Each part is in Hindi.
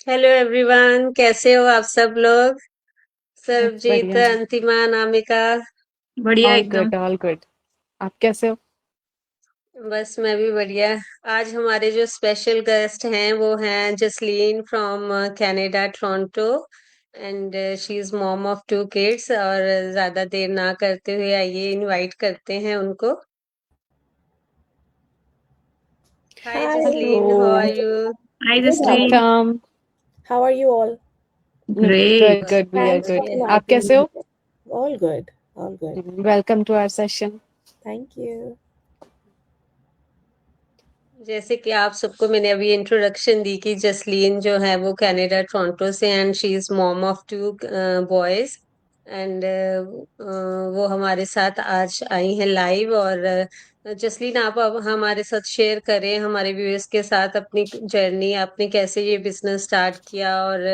हेलो एवरीवन, कैसे हो आप सब लोग? बस सरबजीत, बढ़िया। अंतिमा, अनामिका। बढ़िया ऑल एकदम। Good, all good. आप कैसे हो? बस मैं भी बढ़िया। आज हमारे जो स्पेशल गेस्ट हैं वो हैं Jasleen from Canada, Toronto. And she is mom of 2 kids. और ज्यादा देर ना करते हुए आइए इनवाइट करते हैं उनको। Hi Hi, Jasleen, how are hello. You? Hi good. Jasleen. Welcome. How are you all? Good great. Good, we are Thanks for good. बढ़िया। आप inviting कैसे me. हो? All good, all good. Welcome to our session. Thank you. जैसे कि आप सबको मैंने अभी इंट्रोडक्शन दी कि जसलीन जो है वो कनाडा टोरंटो से, and she is mom of 2 boys. And वो हमारे साथ आज आई हैं लाइव। और जसलीन, आप अब हमारे साथ शेयर करें, हमारे व्यूअर्स के साथ अपनी जर्नी, आपने कैसे ये बिजनेस स्टार्ट किया। और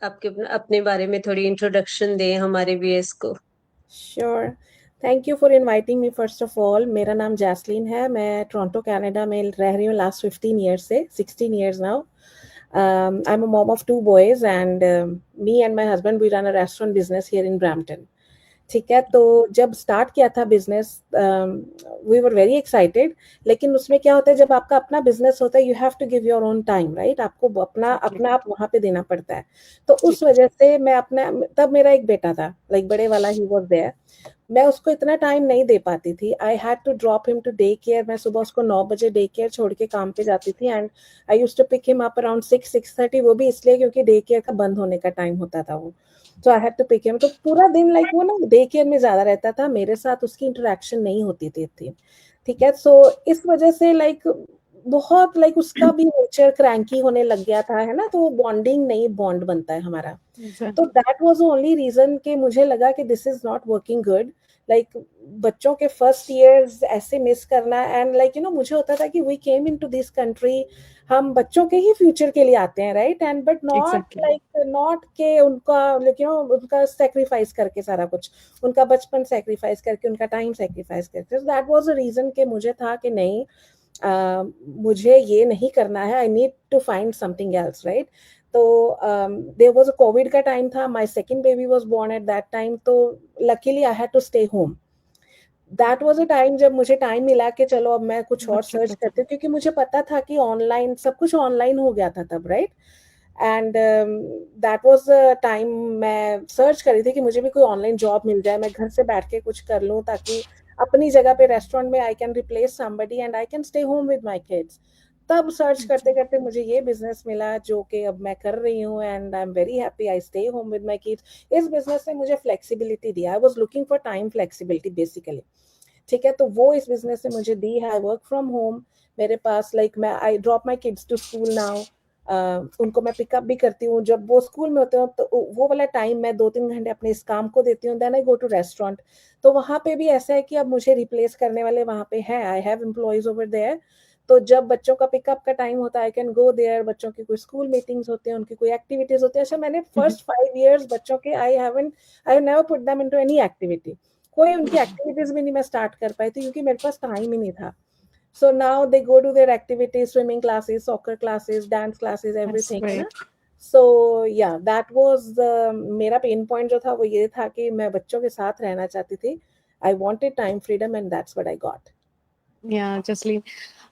आपके अपने बारे में थोड़ी इंट्रोडक्शन दें हमारे व्यूअर्स को। Sure. Thank you for inviting me first of all. मेरा नाम जैस्लीन है। मैं टोरंटो कनाडा में रह रही हूँ लास्ट 15 years से 16 years now. I'm a mom of 2 boys and me and my husband we run a restaurant business here in Brampton. ठीक है, तो जब स्टार्ट किया था business we were very excited. लेकिन उसमें क्या होता है, जब आपका अपना बिजनेस होता है you have to give your own time, right? आपको अपना एग्जैक्टली। अपना आप वहाँ पे देना पड़ता है। तो जी। उस वजह से मैं अपना, तब मेरा एक बेटा था, लाइक बड़े वाला, ही वॉज देयर। मैं उसको इतना टाइम नहीं दे पाती थी। I had to drop him to day care. मैं सुबह उसको 9 बजे डे केयर छोड़ के काम पे जाती थी and I use to pick him up around 6-6:30। वो भी इसलिए क्योंकि डे केयर का बंद होने का टाइम होता था वो। तो I had to pick him. तो पूरा दिन लाइक वो ना डे केयर में ज्यादा रहता था, मेरे साथ उसकी इंटरेक्शन नहीं होती थी। ठीक है, सो इस वजह से लाइक बहुत लाइक उसका भी नेचर क्रैंकी होने लग गया था, है ना? तो बॉन्डिंग नहीं, बॉन्ड बनता है हमारा। तो exactly. That was the only reason कि मुझे लगा कि this is not working good. Like बच्चों के फर्स्ट ईयर्स ऐसे मिस करना, एंड लाइक मुझे होता था कि we came into this country, हम बच्चों के ही फ्यूचर के लिए आते हैं, right? And but not exactly. Like not के उनका लाइक उनका सेक्रीफाइस करके सारा कुछ, उनका बचपन सेक्रीफाइस करके, उनका टाइम सेक्रीफाइस करके। दैट वाज द रीजन कि मुझे था कि नहीं, मुझे ये नहीं करना है। I need to find something else, right? तो देयर वाज अ कोविड का टाइम था, my second baby was born at that time. तो luckily I had to stay home. That was a time जब मुझे टाइम मिला कि चलो अब मैं कुछ और बच्चों सर्च के करती साथ। हूँ, क्योंकि मुझे पता था कि ऑनलाइन सब कुछ ऑनलाइन हो गया था तब, right? And that was the time मैं सर्च कर रही थी कि मुझे भी कोई ऑनलाइन जॉब मिल जाए, मैं घर से बैठ के कुछ कर लूँ, ताकि अपनी जगह पे रेस्टोरेंट में I can replace somebody and I can stay home with my kids. तब सर्च करते करते मुझे ये बिजनेस मिला जो कि अब मैं कर रही हूँ, and I am very happy. I stay home with my kids. इस बिजनेस ने मुझे flexibility the. I was looking for time flexibility basically. ठीक है, तो वो इस बिजनेस ने मुझे दी है। I work from home. मेरे पास लाइक मैं I drop my kids to school now. उनको मैं पिकअप भी करती हूँ जब वो स्कूल में होते हो, तो वो वाला टाइम मैं 2-3 घंटे अपने इस काम को देती हूँ। Then I go to restaurant. तो वहाँ पे भी ऐसा है कि अब मुझे रिप्लेस करने वाले वहाँ पे हैं, I have employees over there. तो जब बच्चों का पिकअप का टाइम होता है आई कैन गो देयर। बच्चों की कोई स्कूल मीटिंग्स होते हैं, उनकी कोई एक्टिविटीज होती है। अच्छा, मैंने फर्स्ट 5 years बच्चों के I never put them into any activity. कोई उनकी एक्टिविटीज भी नहीं मैं स्टार्ट कर पाई थी, क्योंकि मेरे पास टाइम ही नहीं था। So now they go to their activities, swimming classes, soccer classes, dance classes, that's everything, है ना? Great. So yeah that was मेरा पेन पॉइंट जो था वो ये था कि मैं बच्चों के साथ रहना चाहती थी। I wanted time freedom and that's what I got. या जसलीन,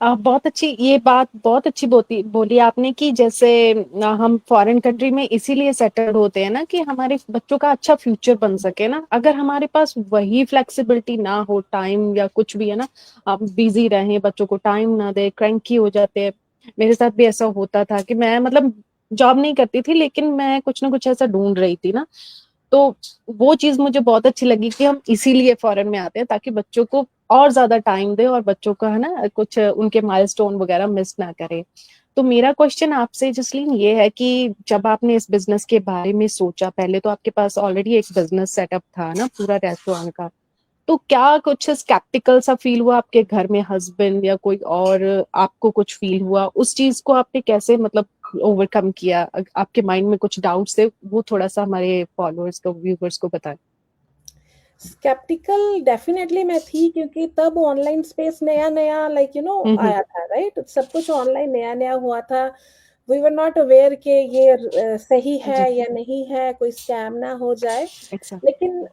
बहुत अच्छी ये बात, बहुत अच्छी बोती बोली आपने कि जैसे हम फॉरेन कंट्री में इसीलिए सेटल्ड होते हैं ना कि हमारे बच्चों का अच्छा फ्यूचर बन सके ना। अगर हमारे पास वही फ्लेक्सिबिलिटी ना हो, टाइम या कुछ भी है ना, हम बिजी रहें, बच्चों को टाइम ना दे, क्रैंकी हो जाते हैं। मेरे साथ भी ऐसा होता था कि मैं मतलब जॉब नहीं करती थी, लेकिन मैं कुछ ना कुछ ऐसा ढूंढ रही थी ना। तो वो चीज मुझे बहुत अच्छी लगी कि हम इसीलिए फॉरेन में आते हैं ताकि बच्चों को और ज्यादा टाइम दे और बच्चों का है ना कुछ उनके माइलस्टोन वगैरह मिस ना करे। तो मेरा क्वेश्चन आपसे जसलीन ये है कि जब आपने इस बिजनेस के बारे में सोचा, पहले तो आपके पास ऑलरेडी एक बिजनेस सेटअप था ना पूरा रेस्टोरेंट का, तो क्या कुछ स्केप्टिकल सा फील हुआ आपके घर में, हस्बैंड या कोई और, आपको कुछ फील हुआ? उस चीज को आपने कैसे मतलब ओवरकम किया? आपके माइंड में कुछ डाउट्स थे, वो थोड़ा सा हमारे फॉलोअर्स को, व्यूअर्स को बताएं। स्केप्टिकल डेफिनेटली मैं थी, क्योंकि तब ऑनलाइन स्पेस नया नया आया था, राइट? सब कुछ ऑनलाइन नया नया हुआ था। वी वर नॉट अवेयर कि ये सही है जी या नहीं है, कोई स्कैम ना हो जाए। exactly. लेकिन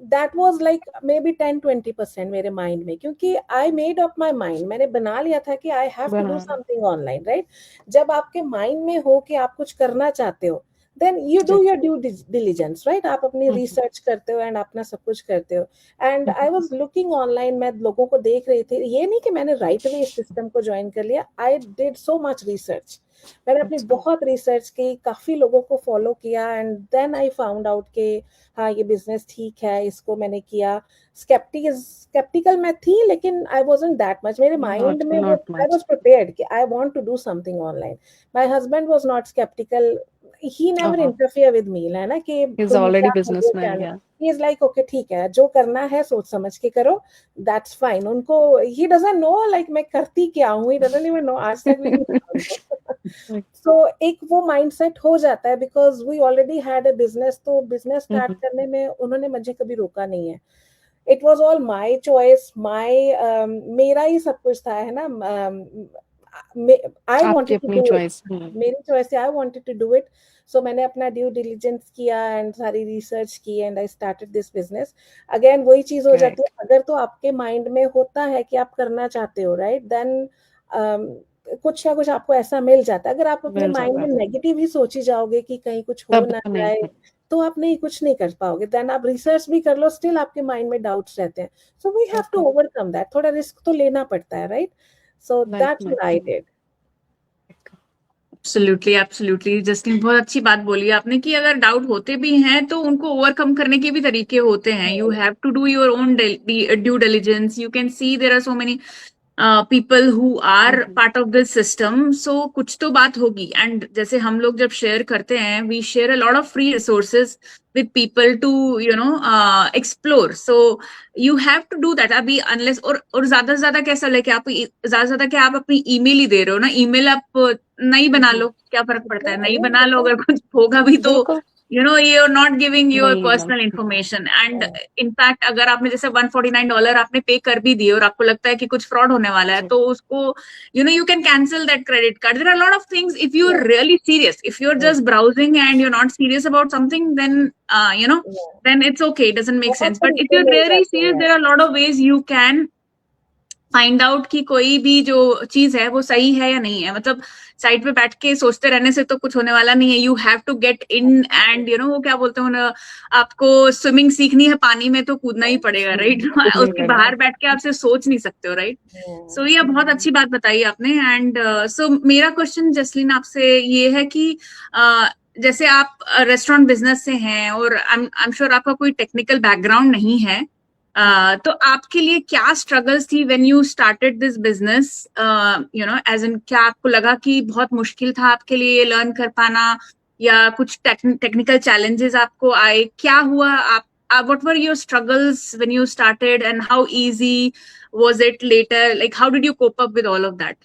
that was like may be 10-20% मेरे माइंड में, क्योंकि I made up my mind, मैंने बना लिया था कि आई हैव टू डू बना समथिंग ऑनलाइन, राइट? जब आपके माइंड में हो कि आप कुछ करना चाहते हो, देन यू डू जी योर ड्यू डिलिजेंस, राइट? आप अपनी रिसर्च करते हो एंड अपना सब कुछ करते हो। And I was looking online, मैं लोगों को देख रही थी। ये नहीं कि मैंने राइट वे इस सिस्टम को ज्वाइन कर लिया, I did so much research. मैंने अपनी बहुत रिसर्च की, काफी लोगों को फॉलो किया, and then I found out कि हाँ ये बिजनेस ठीक है, इसको मैंने किया। स्केप्टिकल मैं थी, लेकिन आई वाजंट दैट मच, मेरे माइंड में वो, not I much. Was prepared कि I want to do something online. My husband was not skeptical, he never Uh-huh. Interfere with me, है ना, कि He's तुम already क्या कर रहे हो क्या businessman, नहीं। yeah. He is like okay ठीक है, जो करना है सोच समझ के करो, दैट्स फाइन। उनको ही डजंट नो लाइक मैं करती क्या हूँ, ही डजंट इवन नो, आज तक भी नहीं पता उनको। सो एक वो माइंडसेट हो जाता है, because we already had a business, तो बिजनेस स्टार्ट करने में उन्होंने मुझे कभी रोका नहीं है। It was all my choice, my, मेरा ही सब कुछ था, है ना। आई आपकी वांटेड टू अपनी डू इट, चॉइस। मेरी चॉइस है, I wanted to do it. So मैंने अपना ड्यू डिलिजेंस किया एंड सारी रिसर्च की, and I started this business. Again वही चीज हो जाती Correct. है, अगर तो आपके माइंड में होता है कि आप करना चाहते हो, राइट, देन कुछ ना कुछ आपको ऐसा मिल जाता है। अगर आप अपने मिल माइंड जाता में है नेगेटिव ही सोची जाओगे कि कहीं कुछ हो तब ना तो नहीं जाए, तो आप नहीं, कुछ नहीं कर पाओगे। देन आप रिसर्च भी कर लो, स्टिल आपके माइंड में डाउट्स रहते हैं। So we have to overcome that, थोड़ा रिस्क तो लेना पड़ता है, राइट? सो लाइफ दैट्स में। What I did. Absolutely absolutely Justin, बहुत अच्छी बात बोली आपने कि अगर डाउट होते भी हैं तो उनको ओवरकम करने के भी तरीके होते हैं। You have to do your own due diligence. You can see there are so many people who are part of this system, so कुछ तो बात होगी। एंड जैसे हम लोग जब शेयर करते हैं, we share a lot of free resources with people to explore, so you have to do that। अभी unless और ज्यादा से ज्यादा कैसा लगे, आप ज्यादा से ज्यादा क्या आप अपनी ईमेल ही दे रहे हो ना, ईमेल आप नहीं बना लो, क्या फर्क पड़ता है, नहीं बना लो, अगर कुछ होगा भी तो बिल्कुल you are not giving your नहीं पर्सनल इंफॉर्मेशन। एंड इनफैक्ट अगर आपने जैसे $149 आपने पे कर भी दिए और आपको लगता है कि कुछ फ्रॉड होने वाला है, तो उसको you can cancel that credit card. There are lot of things, if you are really serious, if you are just browsing and you are not serious about something, then then it's okay, it doesn't make बहुत sense, but if तरीके you're मिल really जाते serious, हैं। there are a lot of ways you can find out कि कोई भी जो चीज है वो सही है या नहीं है। मतलब साइड पे बैठ के सोचते रहने से तो कुछ होने वाला नहीं है। You have to get in and वो क्या बोलते हैं ना, आपको स्विमिंग सीखनी है पानी में तो कूदना ही पड़ेगा, राइट? खुद नहीं उसके बना बाहर बैठ के आपसे सोच नहीं सकते हो, राइट? सो ये बहुत अच्छी बात बताई आपने। एंड सो मेरा क्वेश्चन जसलीन आपसे ये है कि जैसे आप रेस्टोरेंट बिजनेस से हैं और आई एम श्योर आपका कोई टेक्निकल बैकग्राउंड नहीं है, तो आपके लिए क्या स्ट्रगल्स थी when you started this business? As in क्या आपको लगा कि बहुत मुश्किल था आपके लिए ये लर्न कर पाना, या कुछ टेक्निकल चैलेंजेस आपको आए? क्या हुआ? आप what were your struggles when you started, and how easy was it later? Like, how did you cope up with all of that?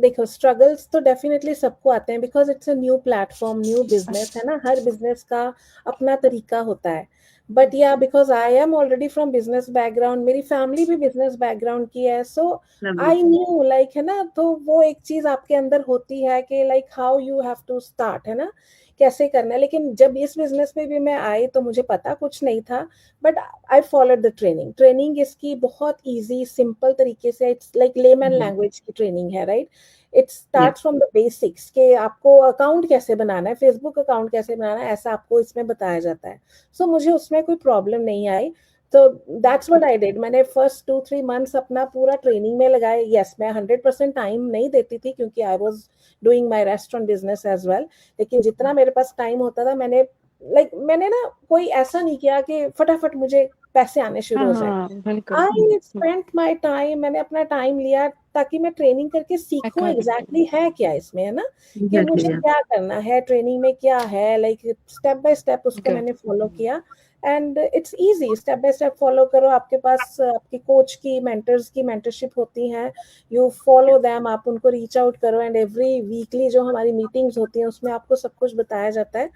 देखो, स्ट्रगल्स तो डेफिनेटली सबको आते हैं, because it's a new platform, new business, है ना। हर बिजनेस का अपना तरीका होता है। बट या because I am already from business background, मेरी फैमिली भी बिजनेस बैकग्राउंड की है, सो Lovely. आई न्यू लाइक, है ना, तो वो एक चीज आपके अंदर होती है कि like how you have to start, है ना, कैसे करना है। लेकिन जब इस बिजनेस में भी मैं आई तो मुझे पता कुछ नहीं था, but I followed the training इसकी बहुत इजी सिंपल तरीके से, इट्स लाइक लेमैन लैंग्वेज की ट्रेनिंग है, right? It starts from the basics के आपको अकाउंट कैसे बनाना है, फेसबुक अकाउंट कैसे बनाना है, ऐसा आपको इसमें बताया जाता है। सो मुझे उसमें कोई प्रॉब्लम नहीं आई। तो दैट्स व्हाट आई डिड। मैंने फर्स्ट 2-3 मंथ्स अपना पूरा ट्रेनिंग में लगाए। यस, मैं 100% टाइम नहीं देती थी, क्योंकि I was doing my restaurant business as well. लेकिन जितना मेरे पास टाइम होता था, मैंने ना कोई ऐसा नहीं किया कि फटाफट मुझे पैसे आने शुरू हो जाए। बिल्कुल आई स्पेंट माय टाइम, मैंने अपना टाइम लिया ताकि मैं ट्रेनिंग करके सीखूं एग्जैक्टली है क्या इसमें, है ना, कि मुझे क्या करना है, ट्रेनिंग में क्या है, लाइक स्टेप बाय स्टेप उसको मैंने फॉलो किया। And it's easy, step by step follow करो। आपके पास आपके कोच की, मेंटर्स की मेंटरशिप होती है, यू फॉलो देम, आप उनको रीच आउट करो, एंड एवरी वीकली जो हमारी मीटिंग्स होती हैं उसमें आपको सब कुछ बताया जाता है।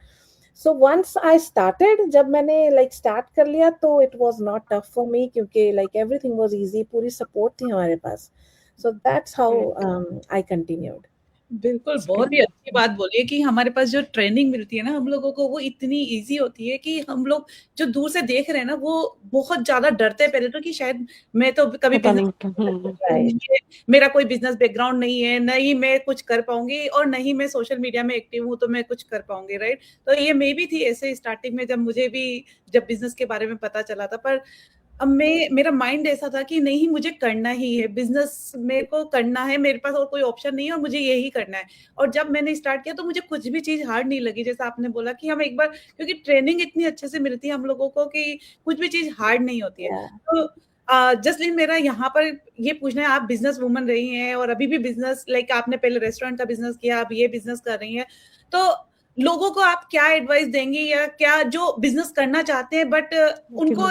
सो वंस आई स्टार्टेड, जब मैंने लाइक स्टार्ट कर लिया तो it was not tough for me, क्योंकि लाइक एवरीथिंग वाज इजी, पूरी सपोर्ट थी हमारे पास. So that's how I continued. बिल्कुल, बहुत ही अच्छी बात बोली है कि हमारे पास जो ट्रेनिंग मिलती है ना हम लोगों को, वो इतनी इजी होती है कि हम लोग जो दूर से देख रहे हैं ना वो बहुत ज्यादा डरते हैं पहले तो कि शायद मैं तो कभी मेरा कोई बिजनेस बैकग्राउंड नहीं है, नहीं मैं कुछ कर पाऊंगी और नहीं मैं सोशल मीडिया में एक्टिव हूँ तो मैं कुछ कर पाऊंगी, राइट. तो ये मे भी थी ऐसे स्टार्टिंग में जब बिजनेस के बारे में पता चला था. पर अब मेरा माइंड ऐसा था कि नहीं, मुझे करना ही है बिजनेस, मेरे को करना है, मेरे पास और कोई ऑप्शन नहीं है और मुझे यही करना है. और जब मैंने स्टार्ट किया तो मुझे कुछ भी चीज हार्ड नहीं लगी. जैसा आपने बोला कि हम एक बार, क्योंकि ट्रेनिंग इतनी अच्छे से मिलती है हम लोगों को कि कुछ भी चीज हार्ड नहीं होती है. तो जसलीन, मेरा यहाँ पर ये पूछना है, आप बिजनेस वुमन रही हैं और अभी भी बिजनेस, लाइक आपने पहले रेस्टोरेंट का बिजनेस किया, आप ये बिजनेस कर रही हैं, तो लोगों को आप क्या एडवाइस देंगी, या क्या जो बिजनेस करना चाहते हैं बट उनको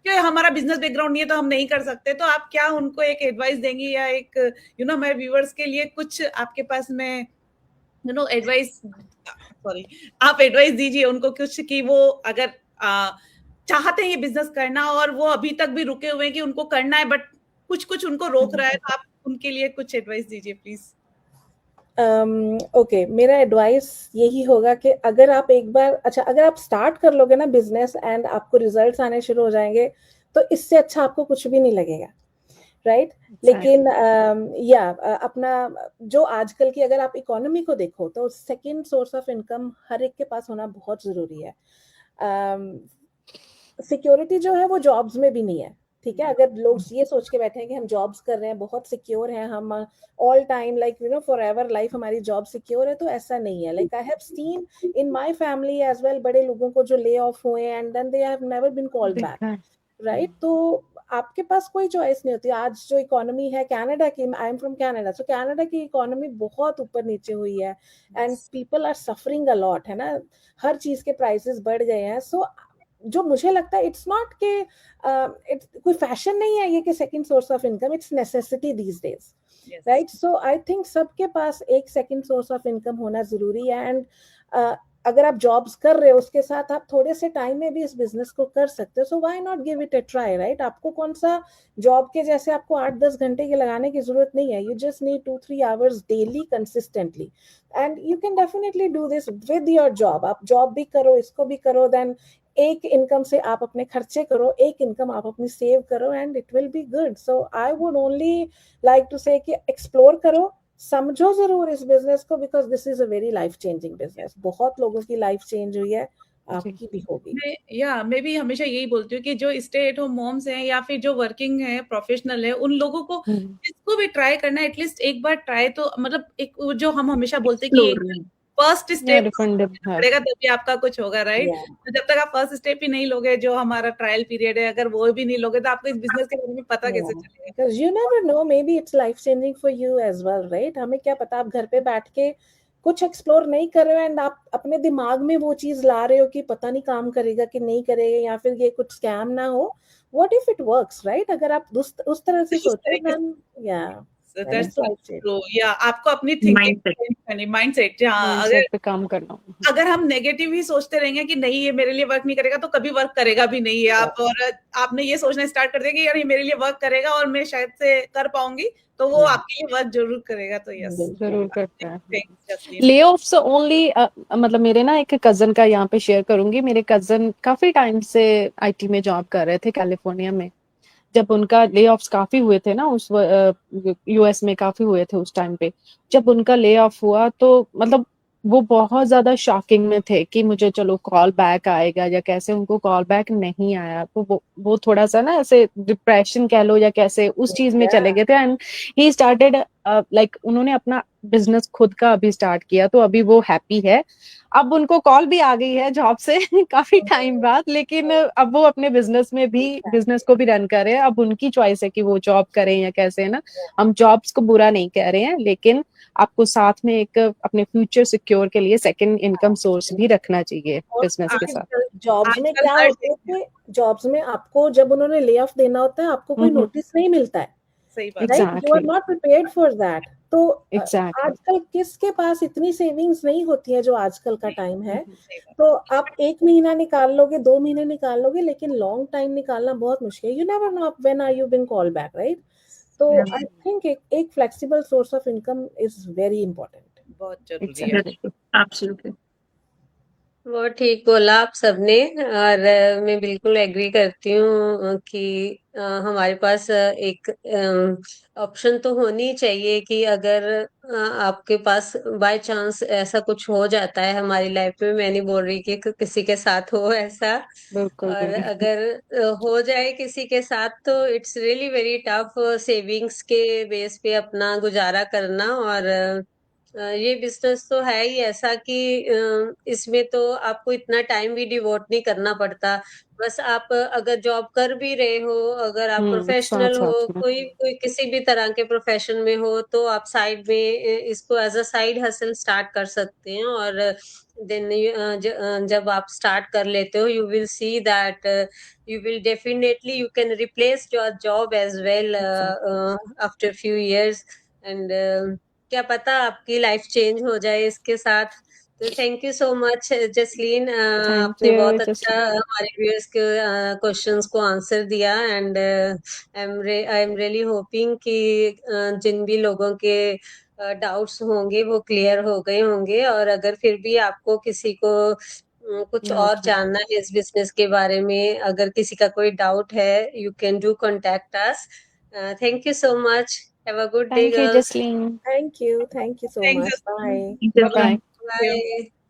कि हमारा बिजनेस बैकग्राउंड नहीं है तो हम नहीं कर सकते, तो आप क्या उनको एक एडवाइस देंगी, या एक मेरे व्यूअर्स के लिए कुछ आपके पास में एडवाइस, आप एडवाइस दीजिए उनको कुछ, कि वो अगर चाहते हैं ये बिजनेस करना और वो अभी तक भी रुके हुए हैं कि उनको करना है बट कुछ उनको रोक रहा है, तो आप उनके लिए कुछ एडवाइस दीजिए प्लीज. ओके, मेरा एडवाइस यही होगा कि अगर आप एक बार, अगर आप स्टार्ट कर लोगे ना बिजनेस एंड आपको रिजल्ट्स आने शुरू हो जाएंगे तो इससे अच्छा आपको कुछ भी नहीं लगेगा, राइट. लेकिन अपना जो आजकल की अगर आप इकोनॉमी को देखो तो सेकंड सोर्स ऑफ इनकम हर एक के पास होना बहुत जरूरी है. सिक्योरिटी जो है वो जॉब्स में भी नहीं है, ठीक है. अगर लोग ये सोच के बैठे हैं कि हम जॉब्स कर रहे हैं, बहुत सिक्योर हैं, हम all time like forever life हमारी जॉब सिक्योर है, तो ऐसा नहीं है. Like I have seen in my family as well, बड़े लोगों को जो ले ऑफ हुए and then they have never been called back, right. तो आपके पास कोई चॉइस नहीं होती. आज जो इकोनॉमी है कनाडा की, I am from Canada, so Canada की इकोनॉमी बहुत ऊपर नीचे हुई है and people are suffering a lot, है ना. हर चीज के प्राइसेस बढ़ गए हैं. सो जो मुझे लगता है इट्स नॉट के कोई फैशन नहीं है ये कि second source of income, it's necessity these days, right. So I think सबके पास एक सेकंड सोर्स ऑफ इनकम होना जरूरी है. एंड अगर आप जॉब्स कर रहे हो उसके साथ आप थोड़े से टाइम में भी इस बिजनेस को कर सकते हो. So why not give it a try, right. आपको कौन सा जॉब के जैसे आपको 8-10 घंटे के लगाने की जरूरत नहीं है. You just need 2-3 hours daily consistently and you can definitely do this with your job. आप जॉब भी करो, इसको भी करो, देन एक इनकम से आप अपने खर्चे करो, एक इनकम आप अपनी सेव करो and it will be good. So I would only like to say कि एक्सप्लोर करो, समझो जरूर इस बिजनेस को, because this is a very life changing business. बहुत लोगों की लाइफ चेंज हुई है, आपकी भी होगी. मैं भी हमेशा यही बोलती हूँ कि जो स्टे एट होम मॉम्स हैं या फिर जो वर्किंग है, प्रोफेशनल है, उन लोगों को जिसको भी ट्राई करना है एटलीस्ट एक बार ट्राई तो, मतलब एक जो हम हमेशा बोलते हैं कि फर्स्ट स्टेप पड़ेगा तभी आपका कुछ होगा, राइट. तो जब तक आप फर्स्ट स्टेप ही नहीं लोगे, जो हमारा ट्रायल पीरियड है, अगर वो भी नहीं लोगे तो आपको इस बिजनेस के बारे में पता कैसे चलेगा. Because you never know, maybe it's life changing for you as well, right. हमें क्या पता, आप घर पे बैठ के कुछ एक्सप्लोर नहीं कर रहे हो एंड आप अपने दिमाग में वो चीज ला रहे हो कि पता नहीं काम करेगा कि नहीं करेगा, या फिर ये कुछ स्कैम ना हो. What if it works, right? अगर आप उस तरह से सोचो, then yeah. That's true. Yeah, आपको अपनी थिंकिंग करनी, माइंडसेट, माइंडसेट पे काम करना. अगर हम नेगेटिव ही सोचते रहेंगे कि नहीं ये मेरे लिए वर्क नहीं करेगा, तो कभी वर्क करेगा भी नहीं है. आप और आपने ये सोचना स्टार्ट कर दिया कि यार ये मेरे लिए वर्क करेगा और मैं शायद से कर पाऊंगी, तो वो आपके लिए वर्क जरूर करेगा. तो यस, जरूर करता है. ले ऑफ्स ओनली, मतलब मेरे ना एक कजन का यहाँ पे शेयर करूंगी. मेरे कजन काफी टाइम से आईटी में जॉब कर रहे थे कैलिफोर्निया में. जब उनका ले ऑफ्स काफी हुए थे ना, उस यूएस में काफी हुए थे उस टाइम पे, जब उनका ले ऑफ हुआ तो मतलब वो बहुत ज्यादा शॉकिंग में थे कि मुझे चलो कॉल बैक आएगा या कैसे. उनको कॉल बैक नहीं आया तो वो थोड़ा सा ना ऐसे डिप्रेशन कह लो या कैसे उस चीज में चले गए थे. एंड ही स्टार्टेड लाइक उन्होंने अपना बिजनेस खुद का अभी स्टार्ट किया, तो अभी वो हैप्पी है. अब उनको कॉल भी आ गई है जॉब से काफी टाइम बाद, लेकिन अब वो अपने बिजनेस को भी रन कर रहे हैं. अब उनकी चॉइस है कि वो जॉब करें या कैसे, है ना. हम जॉब्स को बुरा नहीं कह रहे हैं, लेकिन आपको साथ में एक अपने फ्यूचर सिक्योर के लिए सेकंड इनकम सोर्स भी रखना चाहिए बिजनेस के साथ. जॉब्स में क्या होता है कि जॉब्स में आपको जब उन्होंने ले ऑफ देना होता है, आपको कोई नोटिस नहीं मिलता है. सही बात, right. You are not prepared for that. तो Exactly. आजकल किसके पास इतनी सेविंग्स नहीं होती है जो आजकल का टाइम है। सही बात। तो आप 1 महीना निकाल लोगे, 2 महीने निकाल लोगे, लेकिन लॉन्ग टाइम निकालना बहुत मुश्किल है। You never know when are you been call back, right? तो Yeah. आई थिंक एक flexible source of income is very important. बहुत जरूरी है। Exactly. Absolutely. वो ठीक बोला आप सबने, और मैं बिल्कुल एग्री करती हूँ कि हमारे पास एक ऑप्शन तो होनी चाहिए कि अगर आपके पास बाय चांस ऐसा कुछ हो जाता है हमारी लाइफ में, मैं नहीं बोल रही कि किसी के साथ हो ऐसा, बिल्कुल और भी। अगर हो जाए किसी के साथ तो it's really very tough savings के बेस पे अपना गुजारा करना। और ये बिजनेस तो है ही ऐसा कि इसमें तो आपको इतना टाइम भी डिवोट नहीं करना पड़ता। बस आप अगर जॉब कर भी रहे हो, अगर आप साथ प्रोफेशनल हो, साथ में। कोई कोई किसी भी तरह के प्रोफेशन में हो, तो आप साइड में इसको as a side hustle start कर सकते हैं। और देन जब आप स्टार्ट कर लेते हो, you will see that you will definitely you can replace your job as well after few years, and क्या पता आपकी लाइफ चेंज हो जाए इसके साथ। तो thank you so much Jasleen, Thank आपने you, बहुत अच्छा Jasleen. हमारे व्यूअर्स के क्वेश्चंस को आंसर दिया। And I am really hoping कि जिन भी लोगों के डाउट्स होंगे वो क्लियर हो गए होंगे। और अगर फिर भी आपको किसी को कुछ और Okay. जानना है इस बिजनेस के बारे में, अगर किसी का कोई डाउट है, you can do contact us. Thank you so much, have a good day Thank you, girls, Jasleen. Thank you so Thanks, much, bye. Bye bye. Thank you. Bye.